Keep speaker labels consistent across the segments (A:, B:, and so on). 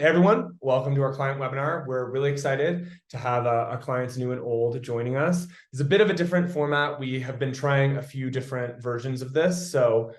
A: Hey everyone, welcome to our client webinar. We're really excited to have our clients new and old joining us. It's a bit of a different format. We have been trying a few different versions of this. So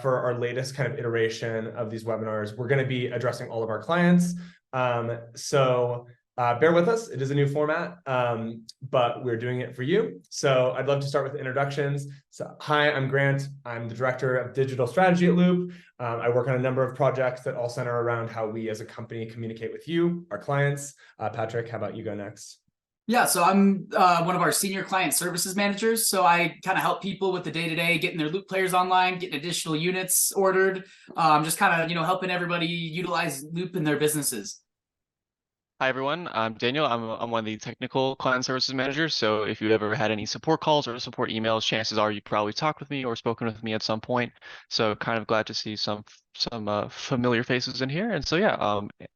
A: for our latest kind of iteration of these webinars, we're going to be addressing all of our clients. Bear with us. It is a new format, but we're doing it for you. So I'd love to start with introductions. So hi, I'm Grant. I'm the Director of Digital Strategy at Loop. I work on a number of projects that all center around how we as a company communicate with you, our clients. Patrick, how about you go next?
B: Yeah, so I'm one of our senior client services managers. So I kind of help people with the day-to-day, getting their Loop players online, getting additional units ordered, just kind of, helping everybody utilize Loop in their businesses.
C: Hi everyone, I'm Daniel. I'm one of the technical client services managers. So if you ever had any support calls or support emails, chances are you probably talked with me or spoken with me at some point. So kind of glad to see some familiar faces in here. And so yeah,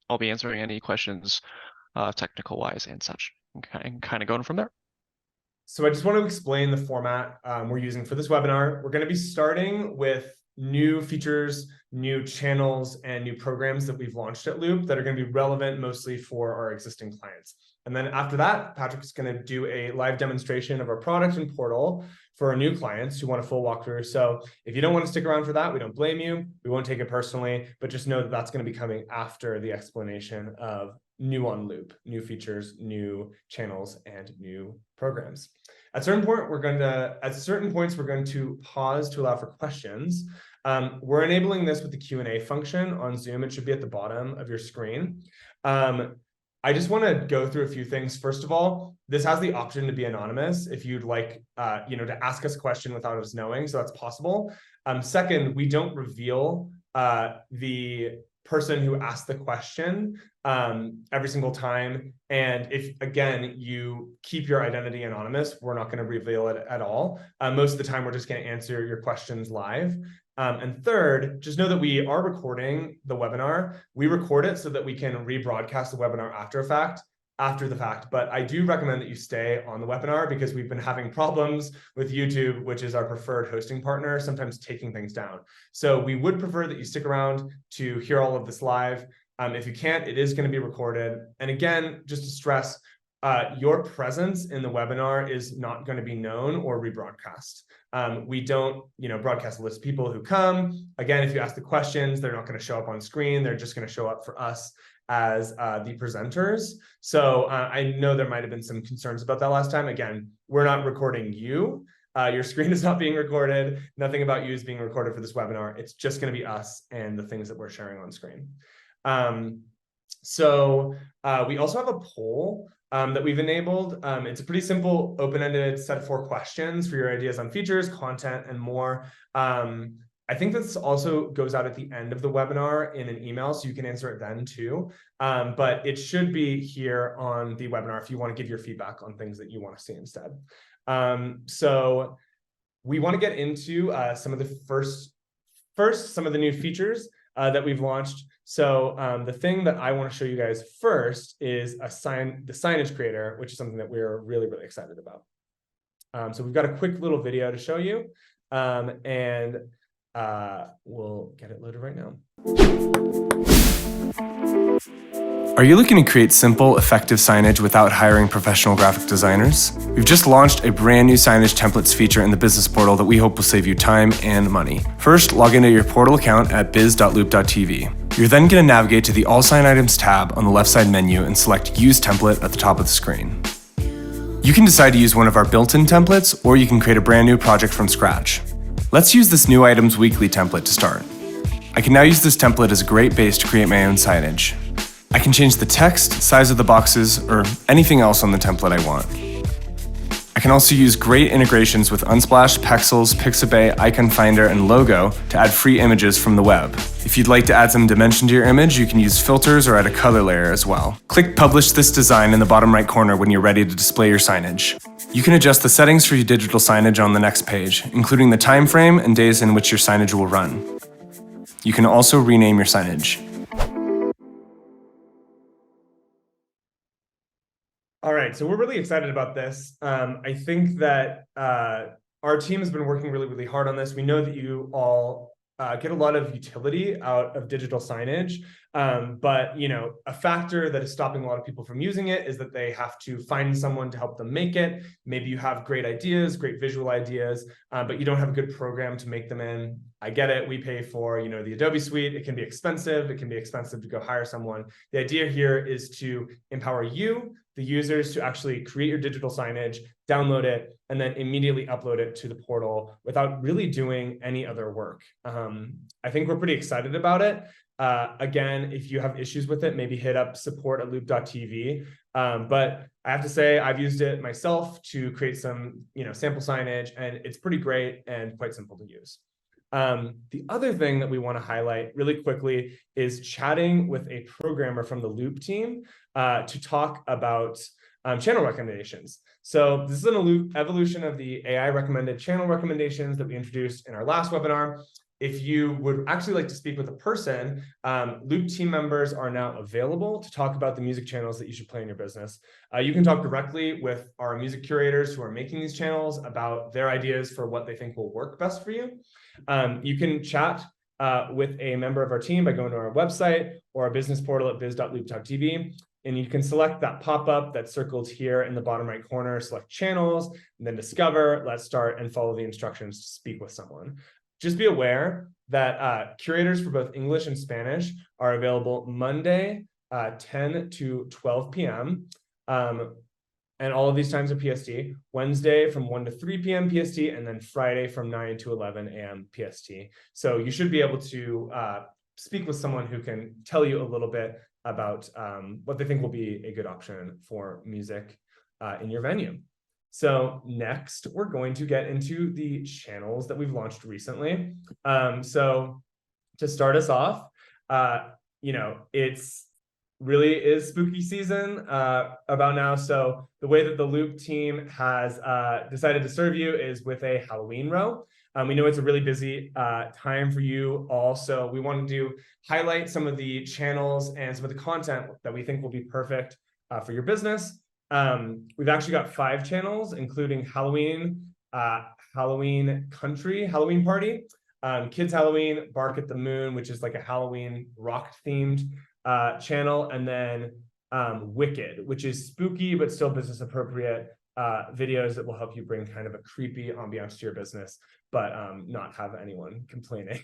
C: I'll be answering any questions, technical wise and such. And kind of going from there.
A: So I just want to explain the format we're using for this webinar. We're going to be starting with new features, new channels, and new programs that we've launched at Loop that are going to be relevant mostly for our existing clients. And then after that, Patrick's going to do a live demonstration of our product and portal for our new clients who want a full walkthrough. So if you don't want to stick around for that, we don't blame you. We won't take it personally, but just know that that's going to be coming after the explanation of new on Loop, new features, new channels, and new programs. At certain points, we're going to pause to allow for questions. We're enabling this with the Q&A function on Zoom. It should be at the bottom of your screen. I just want to go through a few things. First of all, this has the option to be anonymous if you'd like, to ask us a question without us knowing. So that's possible. Second, we don't reveal the person who asked the question every single time. And if, again, you keep your identity anonymous, we're not going to reveal it at all. Most of the time, we're just going to answer your questions live. And third, just know that we are recording the webinar. We record it so that we can rebroadcast the webinar after the fact. But I do recommend that you stay on the webinar because we've been having problems with YouTube, which is our preferred hosting partner, sometimes taking things down. So we would prefer that you stick around to hear all of this live. If you can't, it is going to be recorded. And again, just to stress, your presence in the webinar is not going to be known or rebroadcast. We don't, broadcast a list of people who come. Again, if you ask the questions, they're not going to show up on screen. They're just going to show up for us as the presenters. So I know there might have been some concerns about that last time. Again, we're not recording you. Your screen is not being recorded. Nothing about you is being recorded for this webinar. It's just going to be us and the things that we're sharing on screen. We also have a poll that we've enabled. It's a pretty simple, open-ended set of 4 questions for your ideas on features, content, and more. I think this also goes out at the end of the webinar in an email, so you can answer it then too. But it should be here on the webinar if you want to give your feedback on things that you want to see instead. So we want to get into some of the new features that we've launched. So the thing that I want to show you guys first is the Signage creator, which is something that we're really, really excited about. So we've got a quick little video to show you, and we'll get it loaded right now.
D: Are you looking to create simple, effective signage without hiring professional graphic designers? We've just launched a brand new signage templates feature in the business portal that we hope will save you time and money. First, log into your portal account at biz.loop.tv. You're then going to navigate to the All Sign Items tab on the left side menu and select Use Template at the top of the screen. You can decide to use one of our built-in templates, or you can create a brand new project from scratch. Let's use this New Items Weekly template to start. I can now use this template as a great base to create my own signage. I can change the text, size of the boxes, or anything else on the template I want. I can also use great integrations with Unsplash, Pexels, Pixabay, Icon Finder, and Logo to add free images from the web. If you'd like to add some dimension to your image, you can use filters or add a color layer as well. Click Publish this design in the bottom right corner when you're ready to display your signage. You can adjust the settings for your digital signage on the next page, including the time frame and days in which your signage will run. You can also rename your signage.
A: All right, so we're really excited about this. I think that our team has been working really, really hard on this. We know that you all get a lot of utility out of digital signage. But a factor that is stopping a lot of people from using it is that they have to find someone to help them make it. Maybe you have great ideas, great visual ideas, but you don't have a good program to make them in. I get it. We pay for, the Adobe suite. It can be expensive. It can be expensive to go hire someone. The idea here is to empower you, the users, to actually create your digital signage, download it, and then immediately upload it to the portal without really doing any other work. I think we're pretty excited about it. Again, if you have issues with it, maybe hit up support@loop.tv. But I have to say, I've used it myself to create some, sample signage, and it's pretty great and quite simple to use. The other thing that we want to highlight really quickly is chatting with a programmer from the Loop team to talk about channel recommendations. So this is an evolution of the AI recommended channel recommendations that we introduced in our last webinar. If you would actually like to speak with a person, Loop team members are now available to talk about the music channels that you should play in your business. You can talk directly with our music curators who are making these channels about their ideas for what they think will work best for you. You can chat with a member of our team by going to our website or our business portal at biz.loop.tv. And you can select that pop-up that's circled here in the bottom right corner, select channels, and then discover, let's start, and follow the instructions to speak with someone. Just be aware that curators for both English and Spanish are available Monday, 10 to 12 p.m. And all of these times are PST. Wednesday from 1 to 3 p.m. PST, and then Friday from 9 to 11 a.m. PST. So you should be able to speak with someone who can tell you a little bit about what they think will be a good option for music in your venue. So next, we're going to get into the channels that we've launched recently. So to start us off, it's really is spooky season about now. So the way that the Loop team has decided to serve you is with a Halloween row. We know it's a really busy time for you all, so we wanted to highlight some of the channels and some of the content that we think will be perfect for your business. We've actually got 5 channels, including Halloween, Halloween Country, Halloween Party, Kids Halloween, Bark at the Moon, which is like a Halloween rock themed channel, and then Wicked, which is spooky but still business appropriate videos that will help you bring kind of a creepy ambiance to your business, but not have anyone complaining.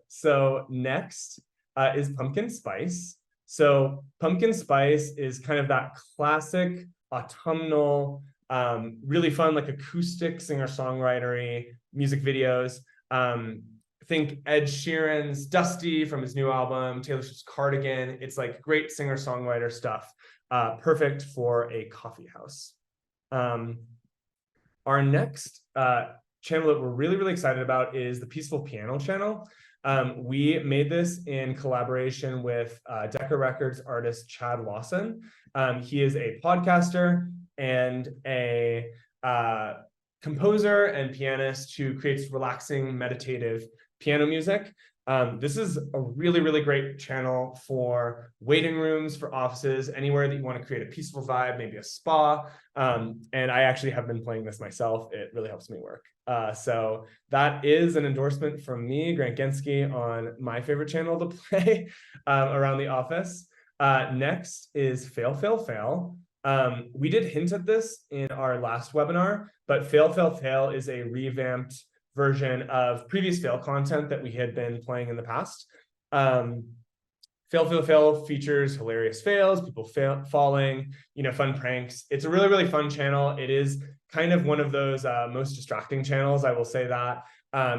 A: So next is Pumpkin Spice. So Pumpkin Spice is kind of that classic autumnal, really fun, like acoustic singer-songwritery music videos. Think Ed Sheeran's Dusty from his new album, Taylor Swift's Cardigan. It's like great singer-songwriter stuff, perfect for a coffee house. Our next channel that we're really, really excited about is the Peaceful Piano channel. We made this in collaboration with Decca Records artist Chad Lawson. He is a podcaster and a composer and pianist who creates relaxing, meditative piano music. This is a really, really great channel for waiting rooms, for offices, anywhere that you want to create a peaceful vibe, maybe a spa. And I actually have been playing this myself. It really helps me work. So that is an endorsement from me, Grant Gensky, on my favorite channel to play around the office. Next is Fail, Fail, Fail. We did hint at this in our last webinar, but Fail, Fail, Fail is a revamped version of previous fail content that we had been playing in the past. Fail, Fail, Fail features hilarious fails, people falling, fun pranks. It's a really, really fun channel. It is kind of one of those most distracting channels, I will say that.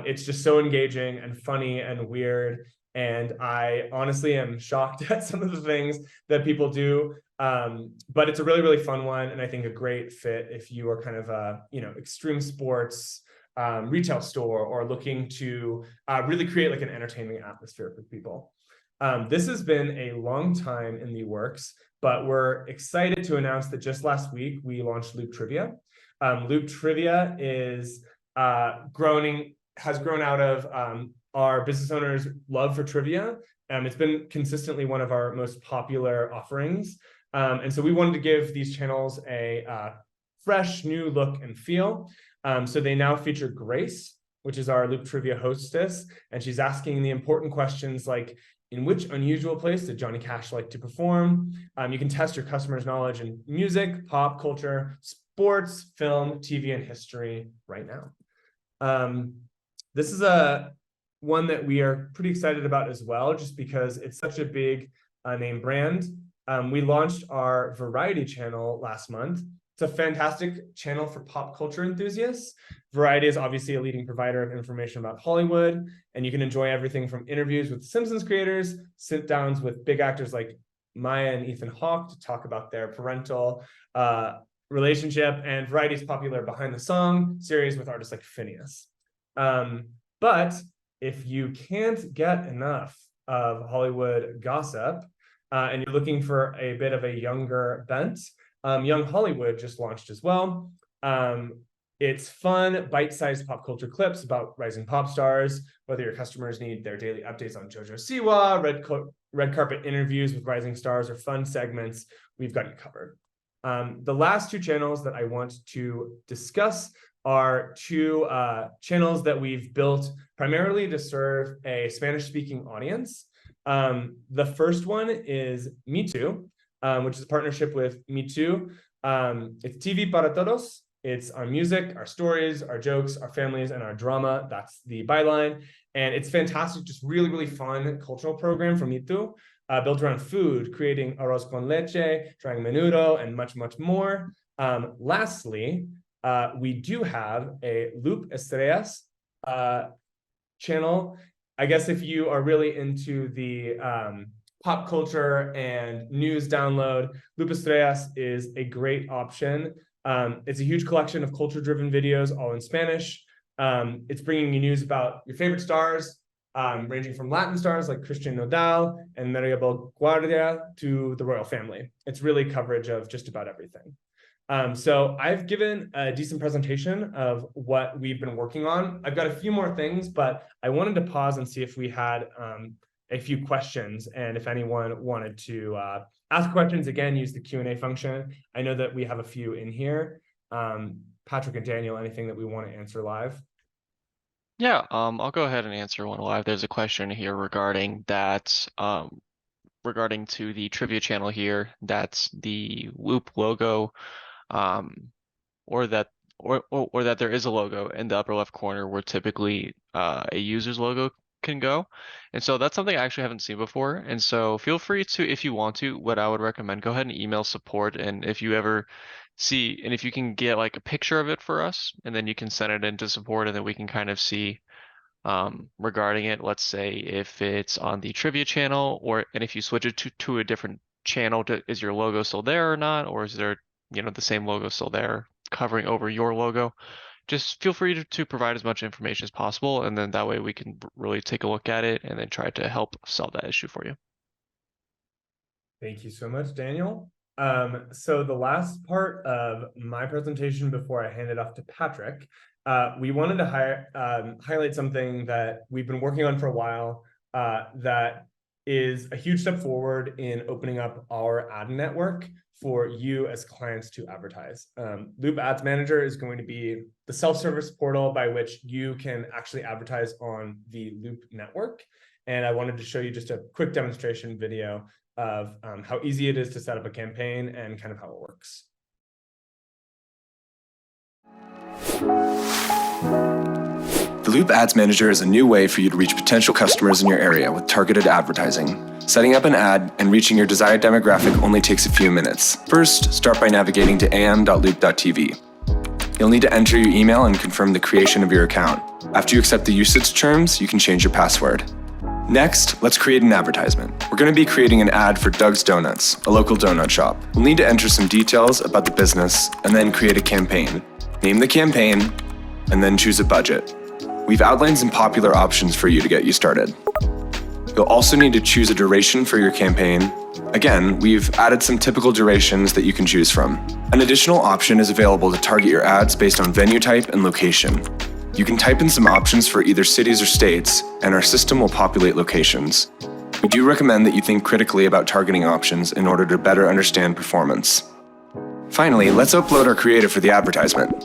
A: It's just so engaging and funny and weird. And I honestly am shocked at some of the things that people do. But it's a really, really fun one. And I think a great fit if you are kind of a, extreme sports, retail store, or looking to really create like an entertaining atmosphere for people. This has been a long time in the works, but we're excited to announce that just last week we launched Loop Trivia. Loop Trivia has grown out of our business owners' love for trivia. It's been consistently one of our most popular offerings. And so we wanted to give these channels a fresh new look and feel. So they now feature Grace, which is our Loop Trivia hostess, and she's asking the important questions like, in which unusual place did Johnny Cash like to perform? You can test your customers' knowledge in music, pop culture, sports, film, TV, and history right now. This is one that we are pretty excited about as well, just because it's such a big name brand. We launched our Variety channel last month. It's a fantastic channel for pop culture enthusiasts. Variety is obviously a leading provider of information about Hollywood, and you can enjoy everything from interviews with Simpsons creators, sit-downs with big actors like Maya and Ethan Hawke to talk about their parental relationship, and Variety's popular Behind the Song series with artists like Phineas. But if you can't get enough of Hollywood gossip, and you're looking for a bit of a younger bent, Young Hollywood just launched as well. It's fun, bite-sized pop culture clips about rising pop stars, whether your customers need their daily updates on JoJo Siwa, red carpet interviews with rising stars, or fun segments, we've got you covered. The last two channels that I want to discuss are two channels that we've built primarily to serve a Spanish-speaking audience. The first one is Mítu, which is a partnership with Mítu. It's TV para todos. It's our music, our stories, our jokes, our families, and our drama. That's the byline. And it's fantastic, just really, really fun cultural program from Mítu, built around food, creating arroz con leche, trying menudo, and much, much more. Lastly, we do have a Loop Estrellas channel. I guess if you are really into the pop culture and news download, Loop Estrellas is a great option. It's a huge collection of culture-driven videos, all in Spanish. It's bringing you news about your favorite stars, ranging from Latin stars like Christian Nodal and Maribel Guardia to the royal family. It's really coverage of just about everything. So I've given a decent presentation of what we've been working on. I've got a few more things, but I wanted to pause and see if we had a few questions, and if anyone wanted to ask questions, again, use the Q&A function. I know that we have a few in here. Patrick and Daniel, anything that we want to answer live?
C: Yeah, I'll go ahead and answer one live. There's a question here regarding that, regarding to the trivia channel here. That's the Loop logo, or that there is a logo in the upper left corner where typically a user's logo can go. And so that's something I actually haven't seen before. And so feel free to, if you want to, what I would recommend, go ahead and email support. And if you ever see, and if you can get like a picture of it for us, and then you can send it into support, and then we can kind of see regarding it. Let's say if it's on the trivia channel, and if you switch it to a different channel, is your logo still there or not? Or is there, the same logo still there covering over your logo? Just feel free to provide as much information as possible, and then that way we can really take a look at it and then try to help solve that issue for you.
A: Thank you so much, Daniel. So the last part of my presentation before I hand it off to Patrick, we wanted to highlight something that we've been working on for a while that is a huge step forward in opening up our ad network for you as clients to advertise. Loop Ads Manager is going to be the self-service portal by which you can actually advertise on the Loop network. And I wanted to show you just a quick demonstration video of how easy it is to set up a campaign and kind of how it works.
D: The Loop Ads Manager is a new way for you to reach potential customers in your area with targeted advertising. Setting up an ad and reaching your desired demographic only takes a few minutes. First, start by navigating to am.loop.tv. You'll need to enter your email and confirm the creation of your account. After you accept the usage terms, you can change your password. Next, let's create an advertisement. We're going to be creating an ad for Doug's Donuts, a local donut shop. We'll need to enter some details about the business and then create a campaign. Name the campaign and then choose a budget. We've outlined some popular options for you to get you started. You'll also need to choose a duration for your campaign. Again, we've added some typical durations that you can choose from. An additional option is available to target your ads based on venue type and location. You can type in some options for either cities or states, and our system will populate locations. We do recommend that you think critically about targeting options in order to better understand performance. Finally, let's upload our creative for the advertisement.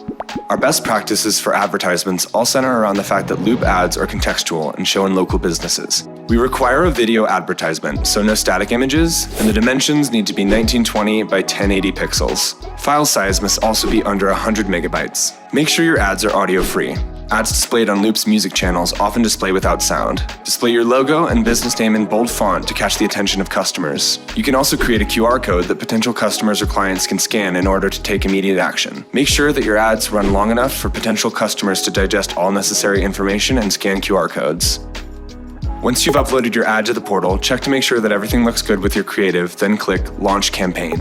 D: Our best practices for advertisements all center around the fact that Loop ads are contextual and show in local businesses. We require a video advertisement, so no static images, and the dimensions need to be 1920 by 1080 pixels. File size must also be under 100 megabytes. Make sure your ads are audio free. Ads displayed on Loop's music channels often display without sound. Display your logo and business name in bold font to catch the attention of customers. You can also create a QR code that potential customers or clients can scan in order to take immediate action. Make sure that your ads run long enough for potential customers to digest all necessary information and scan QR codes. Once you've uploaded your ad to the portal, check to make sure that everything looks good with your creative, then click Launch Campaign.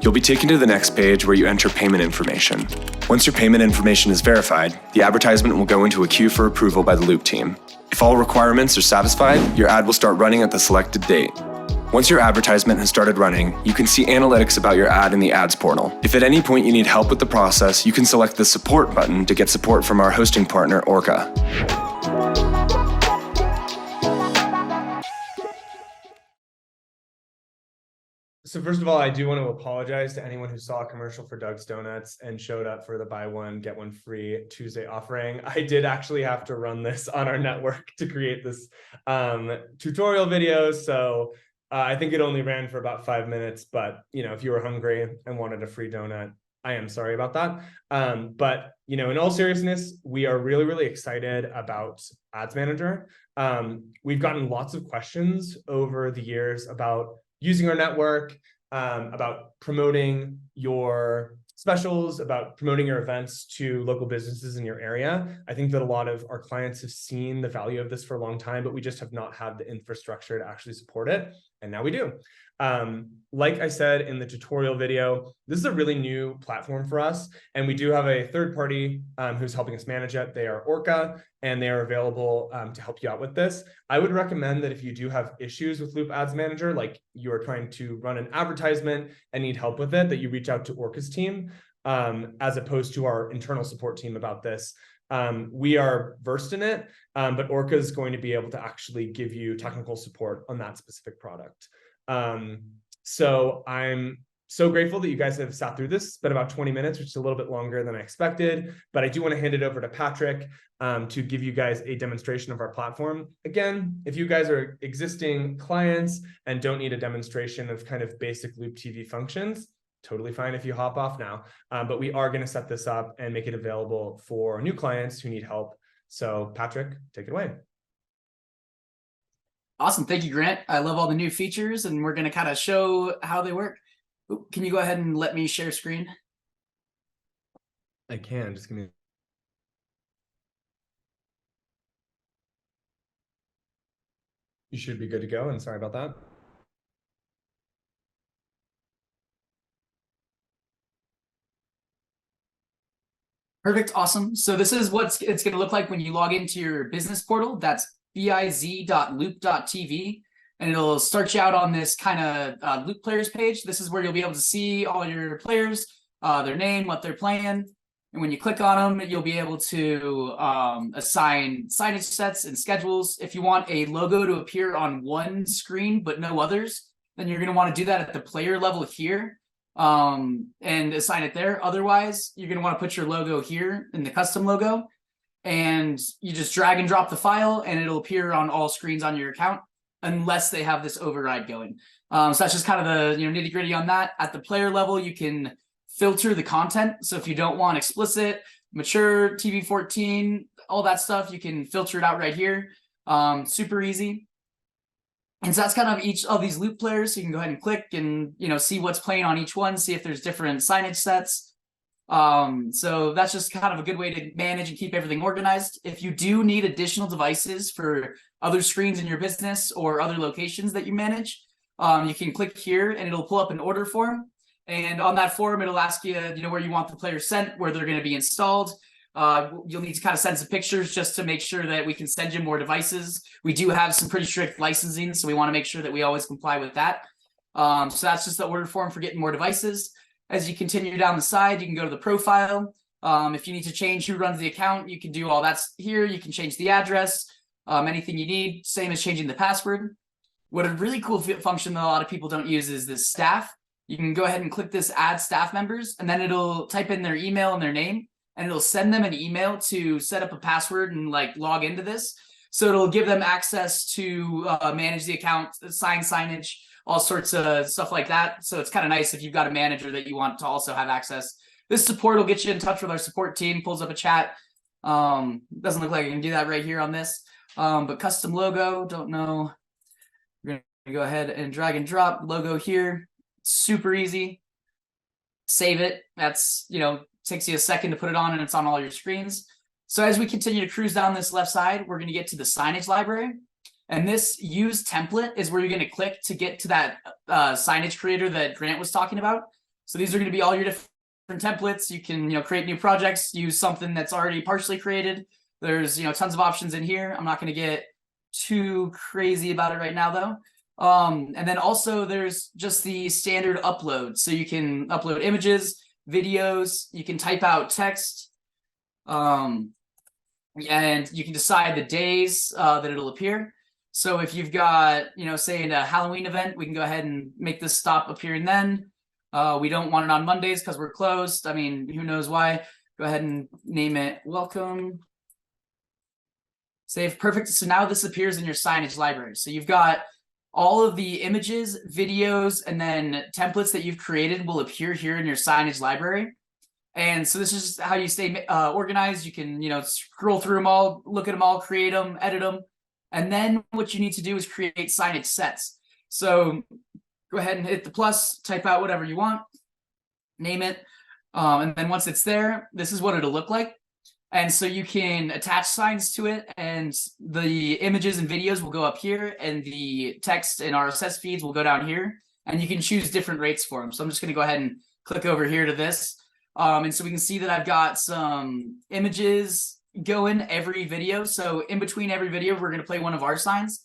D: You'll be taken to the next page where you enter payment information. Once your payment information is verified, the advertisement will go into a queue for approval by the Loop team. If all requirements are satisfied, your ad will start running at the selected date. Once your advertisement has started running, you can see analytics about your ad in the ads portal. If at any point you need help with the process, you can select the support button to get support from our hosting partner, Orca.
A: So first of all, I do want to apologize to anyone who saw a commercial for Doug's Donuts and showed up for the buy one, get one free Tuesday offering. I did actually have to run this on our network to create this tutorial video. So I think it only ran for about 5 minutes, but if you were hungry and wanted a free donut, I am sorry about that. But in all seriousness, we are really, really excited about Ads Manager. We've gotten lots of questions over the years about using our network, about promoting your specials, about promoting your events to local businesses in your area. I think that a lot of our clients have seen the value of this for a long time, but we just have not had the infrastructure to actually support it. And now we do. Like I said in the tutorial video, this is a really new platform for us. And we do have a third party who's helping us manage it. They are Orca, and they are available to help you out with this. I would recommend that if you do have issues with Loop Ads Manager, like you are trying to run an advertisement and need help with it, that you reach out to Orca's team as opposed to our internal support team about this. We are versed in it, but Orca is going to be able to actually give you technical support on that specific product. So I'm so grateful that you guys have sat through this. It's been about 20 minutes, which is a little bit longer than I expected, but I do want to hand it over to Patrick to give you guys a demonstration of our platform. Again, if you guys are existing clients and don't need a demonstration of kind of basic Loop TV functions, totally fine if you hop off now. But we are going to set this up and make it available for new clients who need help. So Patrick, take it away.
B: Awesome. Thank you, Grant. I love all the new features, and we're going to kind of show how they work. Ooh, can you go ahead and let me share screen?
A: I can. Just give me. You should be good to go, and sorry about that.
B: Perfect. Awesome. So this is what it's going to look like when you log into your business portal. That's biz.loop.tv, and it'll start you out on this kind of Loop players page. This is where you'll be able to see all your players, their name, what they're playing. And when you click on them, you'll be able to assign signage sets and schedules. If you want a logo to appear on one screen but no others, then you're going to want to do that at the player level here and assign it there. Otherwise, you're going to want to put your logo here in the custom logo, and you just drag and drop the file and it'll appear on all screens on your account unless they have this override going. So that's just kind of the nitty gritty on that. At the player level, you can filter the content. So if you don't want explicit, mature, TV 14, all that stuff, you can filter it out right here. Super easy. And so that's kind of each of these Loop players. So you can go ahead and click and see what's playing on each one, see if there's different signage sets. So that's just kind of a good way to manage and keep everything organized. If you do need additional devices for other screens in your business or other locations that you manage, you can click here and it'll pull up an order form. And on that form, it'll ask you, where you want the player sent, where they're going to be installed. You'll need to kind of send some pictures just to make sure that we can send you more devices. We do have some pretty strict licensing, so we want to make sure that we always comply with that. So that's just the order form for getting more devices. As you continue down the side, you can go to the profile. If you need to change who runs the account, you can do all that here. You can change the address, anything you need, same as changing the password. What a really cool function that a lot of people don't use is this staff. You can go ahead and click this add staff members, and then it'll type in their email and their name, and it'll send them an email to set up a password and log into this. So it'll give them access to manage the account, assign signage, all sorts of stuff like that. So it's kind of nice if you've got a manager that you want to also have access. This support will get you in touch with our support team, pulls up a chat. Doesn't look like I can do that right here on this. But custom logo, don't know. We're gonna go ahead and drag and drop logo here. Super easy. Save it. That's, takes you a second to put it on, and it's on all your screens. So as we continue to cruise down this left side, we're going to get to the signage library. And this use template is where you're going to click to get to that signage creator that Grant was talking about. So these are going to be all your different templates. You can, create new projects, use something that's already partially created. There's, tons of options in here. I'm not going to get too crazy about it right now, though. And then also there's just the standard upload. So you can upload images, videos, you can type out text, and you can decide the days that it'll appear. So if you've got, say in a Halloween event, we can go ahead and make this stop appearing then. We don't want it on Mondays because we're closed. I mean, who knows why? Go ahead and name it welcome. Save. Perfect. So now this appears in your signage library. So you've got all of the images, videos, and then templates that you've created will appear here in your signage library. And so this is how you stay organized. You can, scroll through them all, look at them all, create them, edit them. And then what you need to do is create signage sets. So go ahead and hit the plus, type out whatever you want, name it. And then once it's there, this is what it'll look like. And so you can attach signs to it, and the images and videos will go up here, and the text and RSS feeds will go down here, and you can choose different rates for them. So I'm just going to go ahead and click over here to this. And so we can see that I've got some images going every video. So in between every video, we're going to play one of our signs.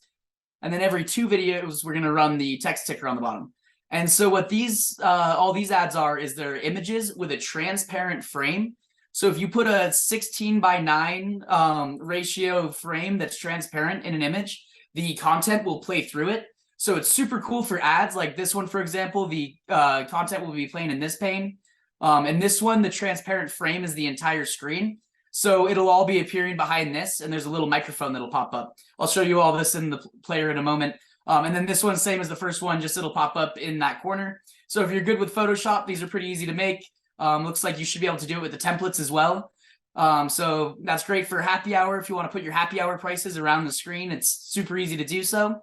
B: And then every 2 videos, we're going to run the text ticker on the bottom. And so what these all these ads are is they're images with a transparent frame. So if you put a 16:9 ratio frame that's transparent in an image, the content will play through it. So it's super cool for ads like this one, for example. The content will be playing in this pane. And this one, the transparent frame is the entire screen. So it'll all be appearing behind this, and there's a little microphone that'll pop up. I'll show you all this in the player in a moment. And then this one, same as the first one, just it'll pop up in that corner. So if you're good with Photoshop, these are pretty easy to make. Looks like you should be able to do it with the templates as well. So that's great for happy hour. If you want to put your happy hour prices around the screen, it's super easy to do so.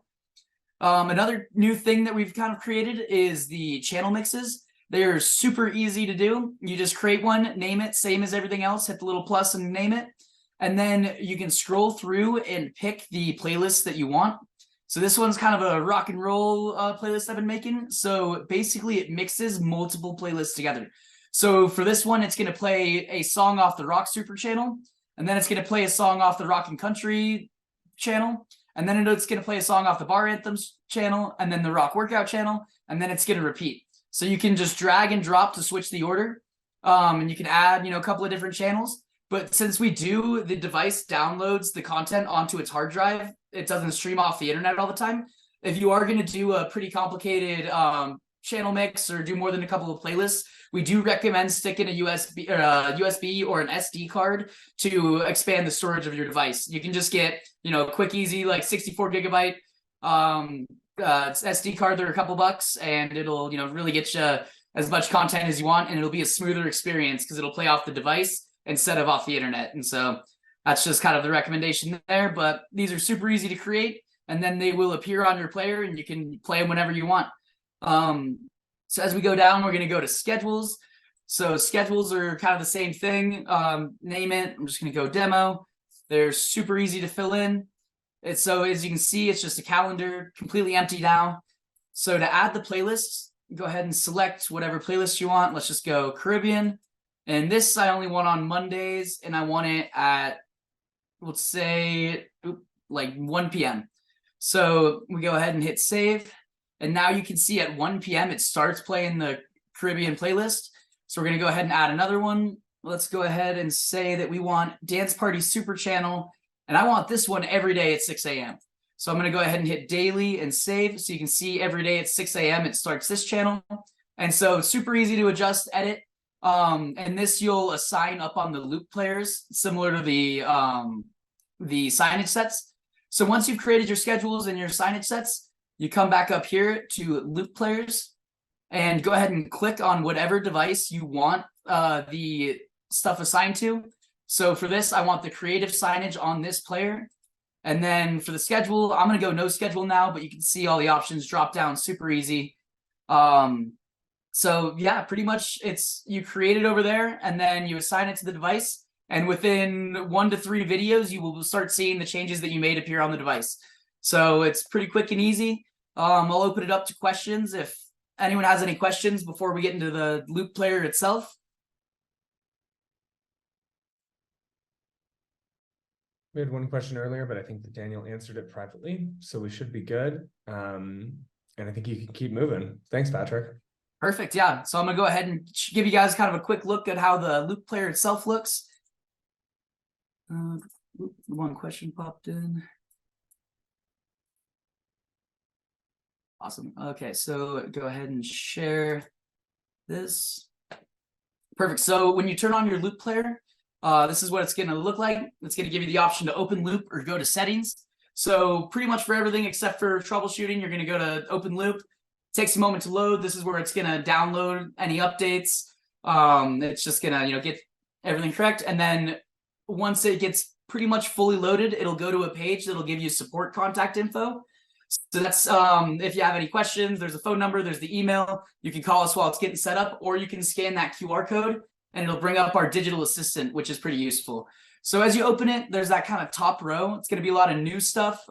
B: Another new thing that we've kind of created is the channel mixes. They're super easy to do. You just create one, name it, same as everything else, hit the little plus and name it. And then you can scroll through and pick the playlist that you want. So this one's kind of a rock and roll playlist I've been making. So basically it mixes multiple playlists together. So for this one, it's going to play a song off the Rock Super channel, and then it's going to play a song off the Rock and Country channel, and then it's going to play a song off the Bar Anthems channel, and then the Rock Workout channel, and then it's going to repeat. So you can just drag and drop to switch the order, and you can add, a couple of different channels. But since the device downloads the content onto its hard drive, it doesn't stream off the internet all the time. If you are going to do a pretty complicated channel mix or do more than a couple of playlists, we do recommend sticking a USB or an SD card to expand the storage of your device. You can just get, quick, easy, like 64 gigabyte SD card. They're a couple bucks, and it'll, really get you as much content as you want, and it'll be a smoother experience because it'll play off the device instead of off the internet. And so that's just kind of the recommendation there. But these are super easy to create, and then they will appear on your player, and you can play them whenever you want. So as we go down, we're going to go to schedules. So schedules are kind of the same thing. Name it. I'm just going to go demo. They're super easy to fill in. So as you can see, it's just a calendar, completely empty now. So to add the playlist, go ahead and select whatever playlist you want. Let's just go Caribbean. And this I only want on Mondays, and I want it at, let's say, like 1 p.m. So we go ahead and hit save. And now you can see at 1 p.m. it starts playing the Caribbean playlist. So we're going to go ahead and add another one. Let's go ahead and say that we want Dance Party Super Channel. And I want this one every day at 6 a.m. So I'm going to go ahead and hit daily and save. So you can see every day at 6 a.m. it starts this channel. And so it's super easy to adjust, edit. And this you'll assign up on the loop players, similar to the signage sets. So once you've created your schedules and your signage sets, you come back up here to loop players and go ahead and click on whatever device you want the stuff assigned to. So for this, I want the creative signage on this player. And then for the schedule, I'm going to go no schedule now, but you can see all the options drop down super easy. So yeah, pretty much you create it over there and then you assign it to the device. And within 1 to 3 videos, you will start seeing the changes that you made appear on the device. So it's pretty quick and easy. I'll open it up to questions if anyone has any questions before we get into the loop player itself.
A: We had one question earlier, but I think that Daniel answered it privately, so we should be good. And I think you can keep moving. Thanks, Patrick.
B: Perfect. Yeah. So I'm going to go ahead and give you guys kind of a quick look at how the loop player itself looks. One question popped in. Awesome. Okay, so go ahead and share this. Perfect. So when you turn on your loop player, this is what it's going to look like. It's going to give you the option to open loop or go to settings. So pretty much for everything except for troubleshooting, you're going to go to open loop. It takes a moment to load. This is where it's going to download any updates. It's just going to, get everything correct. And then once it gets pretty much fully loaded, it'll go to a page that'll give you support contact info. So that's if you have any questions, there's a phone number, there's the email. You can call us while it's getting set up, or you can scan that QR code and it'll bring up our digital assistant, which is pretty useful. So as you open it, there's that kind of top row. It's going to be a lot of new stuff,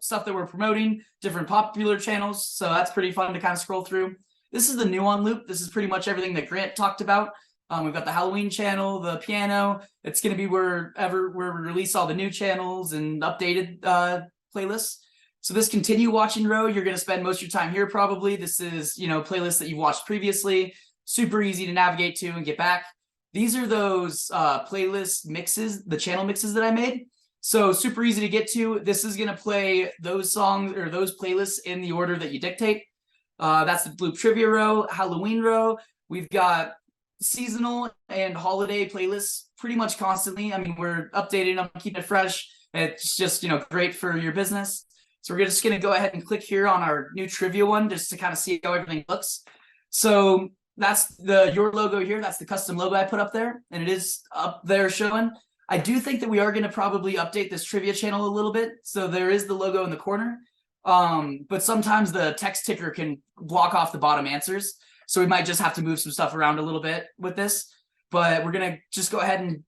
B: stuff that we're promoting, different popular channels. So that's pretty fun to kind of scroll through. This is the new on loop. This is pretty much everything that Grant talked about. We've got the Halloween channel, the piano. It's going to be where we release all the new channels and updated playlists. So this continue watching row, you're going to spend most of your time here probably. This is, playlists that you've watched previously. Super easy to navigate to and get back. These are those playlist mixes, the channel mixes that I made. So super easy to get to. This is going to play those songs or those playlists in the order that you dictate. That's the loop trivia row, Halloween row. We've got seasonal and holiday playlists pretty much constantly. I mean, we're updating them, keeping it fresh. It's just, great for your business. So we're just going to go ahead and click here on our new trivia one just to kind of see how everything looks. So that's your logo here. That's the custom logo I put up there, and it is up there showing. I do think that we are going to probably update this trivia channel a little bit. So there is the logo in the corner, but sometimes the text ticker can block off the bottom answers. So we might just have to move some stuff around a little bit with this, but we're going to just go ahead and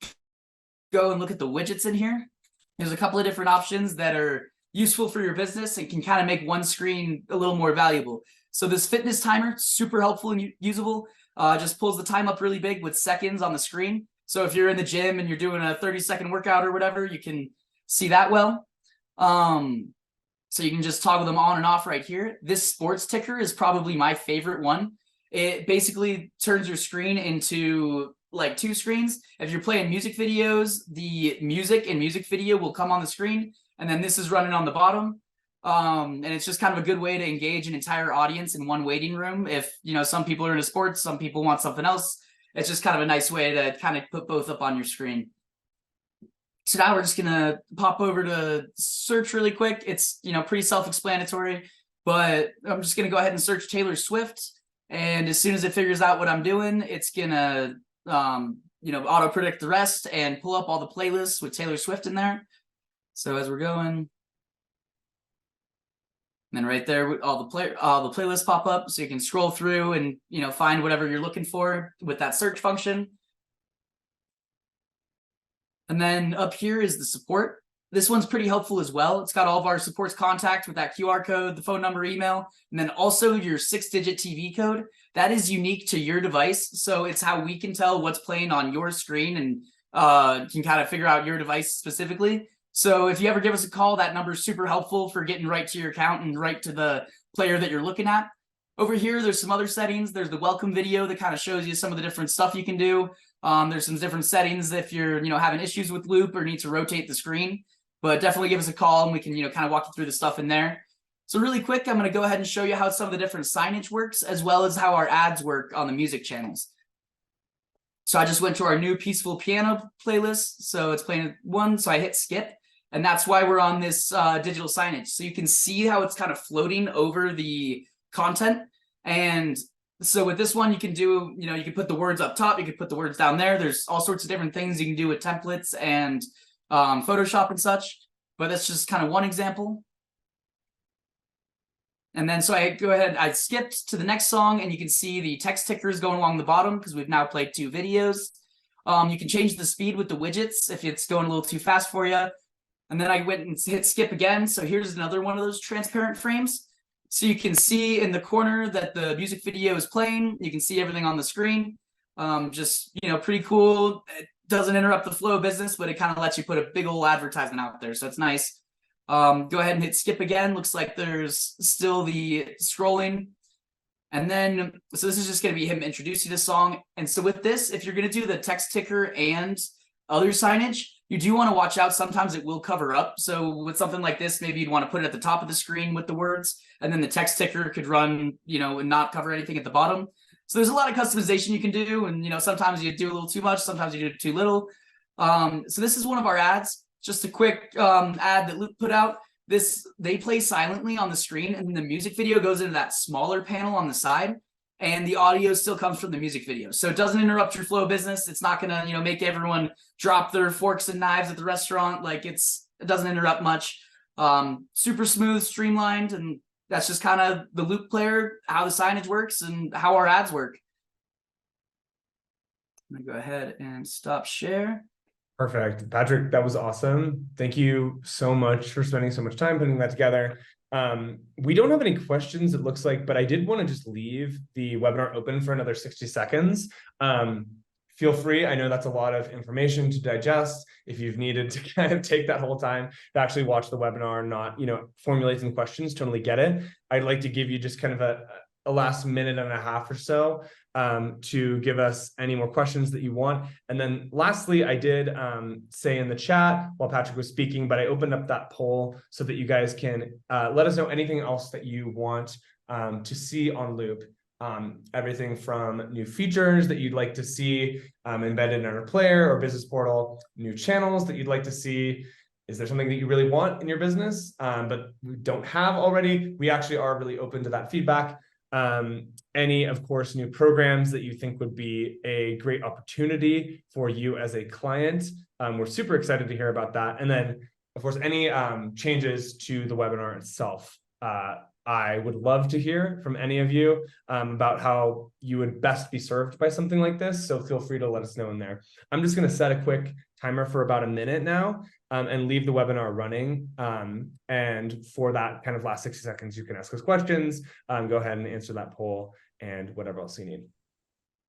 B: go and look at the widgets in here. There's a couple of different options that are useful for your business and can kind of make one screen a little more valuable. So this fitness timer, super helpful and usable, just pulls the time up really big with seconds on the screen. So if you're in the gym and you're doing a 30-second workout or whatever, you can see that well. So you can just toggle them on and off right here. This sports ticker is probably my favorite one. It basically turns your screen into like 2 screens. If you're playing music videos, the music and music video will come on the screen. And then this is running on the bottom. And it's just kind of a good way to engage an entire audience in one waiting room. If, some people are into sports, some people want something else. It's just kind of a nice way to kind of put both up on your screen. So now we're just going to pop over to search really quick. It's, pretty self-explanatory, but I'm just going to go ahead and search Taylor Swift. And as soon as it figures out what I'm doing, it's going to, auto predict the rest and pull up all the playlists with Taylor Swift in there. So as we're going, and then right there, all the playlists pop up, so you can scroll through and find whatever you're looking for with that search function. And then up here is the support. This one's pretty helpful as well. It's got all of our support's contact with that QR code, the phone number, email, and then also your 6-digit TV code. That is unique to your device, so it's how we can tell what's playing on your screen and can kind of figure out your device specifically. So if you ever give us a call, that number is super helpful for getting right to your account and right to the player that you're looking at. Over here, there's some other settings. There's the welcome video that kind of shows you some of the different stuff you can do. There's some different settings if you're, having issues with loop or need to rotate the screen. But definitely give us a call and we can, kind of walk you through the stuff in there. So really quick, I'm going to go ahead and show you how some of the different signage works, as well as how our ads work on the music channels. So I just went to our new Peaceful Piano playlist. So it's playing one, so I hit skip. And that's why we're on this digital signage. So you can see how it's kind of floating over the content. And so with this one, you can do, you can put the words up top, you can put the words down there. There's all sorts of different things you can do with templates and Photoshop and such. But that's just kind of one example. And then so I go ahead, I skipped to the next song, and you can see the text tickers going along the bottom because we've now played 2 videos. You can change the speed with the widgets if it's going a little too fast for you. And then I went and hit skip again. So here's another one of those transparent frames. So you can see in the corner that the music video is playing. You can see everything on the screen. Just, pretty cool. It doesn't interrupt the flow of business, but it kind of lets you put a big old advertisement out there. So it's nice. Go ahead and hit skip again. Looks like there's still the scrolling. And then, so this is just going to be him introducing the song. And so with this, if you're going to do the text ticker and other signage, you do want to watch out. Sometimes it will cover up. So with something like this, maybe you'd want to put it at the top of the screen with the words, and then the text ticker could run, and not cover anything at the bottom. So there's a lot of customization you can do. And, sometimes you do a little too much, sometimes you do too little. So this is one of our ads, just a quick ad that Luke put out. They play silently on the screen, and the music video goes into that smaller panel on the side, and the audio still comes from the music video. So it doesn't interrupt your flow of business. It's not gonna, make everyone drop their forks and knives at the restaurant. Like it doesn't interrupt much. Super smooth, streamlined, and that's just kind of the Loop player, how the signage works and how our ads work. I'm gonna go ahead and stop share.
A: Perfect. Patrick, that was awesome. Thank you so much for spending so much time putting that together. We don't have any questions, it looks like, but I did want to just leave the webinar open for another 60 seconds. Feel free. I know that's a lot of information to digest. If you've needed to kind of take that whole time to actually watch the webinar, not, formulate some questions, totally get it. I'd like to give you just kind of a last minute and a half or so to give us any more questions that you want. And then lastly, I did say in the chat while Patrick was speaking, but I opened up that poll so that you guys can let us know anything else that you want to see on Loop. Everything from new features that you'd like to see embedded in our player or business portal, new channels that you'd like to see. Is there something that you really want in your business, but we don't have already? We actually are really open to that feedback. Any, of course, new programs that you think would be a great opportunity for you as a client. We're super excited to hear about that. And then, of course, any changes to the webinar itself. I would love to hear from any of you about how you would best be served by something like this. So feel free to let us know in there. I'm just going to set a quick timer for about a minute now and leave the webinar running. And for that kind of last 60 seconds, you can ask us questions, go ahead and answer that poll and whatever else you need.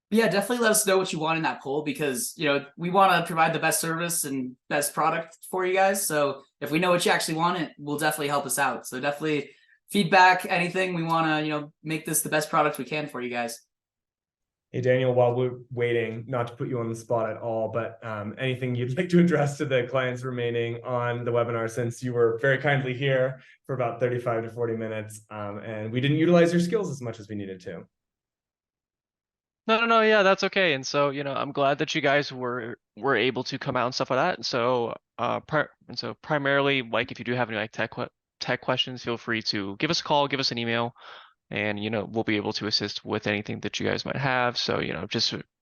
B: Yeah, definitely let us know what you want in that poll, because, we want to provide the best service and best product for you guys. So if we know what you actually want, it will definitely help us out. So definitely feedback, anything. We want to, make this the best product we can for you guys.
A: Hey, Daniel, while we're waiting, not to put you on the spot at all, but anything you'd like to address to the clients remaining on the webinar, since you were very kindly here for about 35 to 40 minutes and we didn't utilize your skills as much as we needed to.
C: No, yeah, that's okay. And so, I'm glad that you guys were able to come out and stuff like that. And so, primarily, like, if you do have any tech questions, feel free to give us a call, give us an email, and we'll be able to assist with anything that you guys might have. So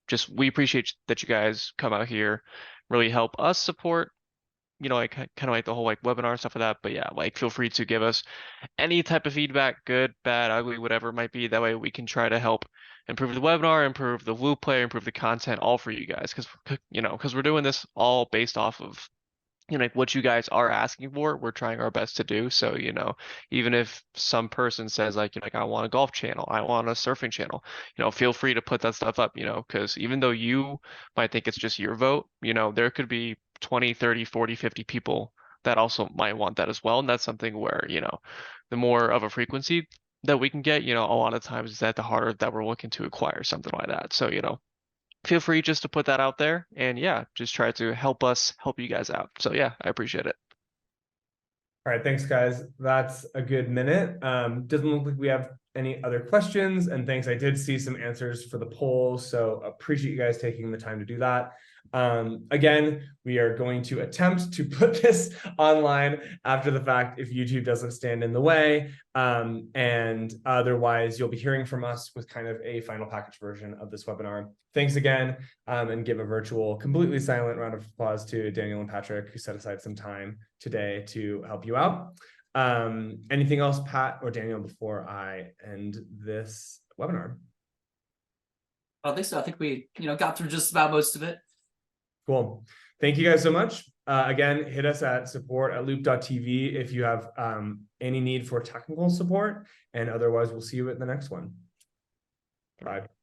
C: just we appreciate that you guys come out here, really help us support, like kind of like the whole like webinar and stuff like that. But yeah, like feel free to give us any type of feedback, good, bad, ugly, whatever it might be. That way we can try to help improve the webinar, improve the Loop player, improve the content, all for you guys, because we're doing this all based off of like what you guys are asking for. We're trying our best to do. So, even if some person says like, I want a golf channel, I want a surfing channel, feel free to put that stuff up, because even though you might think it's just your vote, there could be 20, 30, 40, 50 people that also might want that as well. And that's something where, the more of a frequency that we can get, a lot of times is that the harder that we're looking to acquire something like that. So, feel free just to put that out there, and yeah, just try to help you guys out. So yeah, I appreciate it.
A: All right, thanks guys. That's a good minute. Doesn't look like we have any other questions, and thanks. I did see some answers for the poll, so appreciate you guys taking the time to do that. Again, we are going to attempt to put this online after the fact if YouTube doesn't stand in the way. And otherwise, you'll be hearing from us with kind of a final package version of this webinar. Thanks again, and give a virtual, completely silent round of applause to Daniel and Patrick, who set aside some time today to help you out. Anything else, Pat or Daniel, before I end this webinar?
B: I don't think so. I think we, got through just about most of it.
A: Cool. Thank you guys so much. Again, hit us at support@loop.tv if you have any need for technical support, and otherwise we'll see you at the next one. Bye.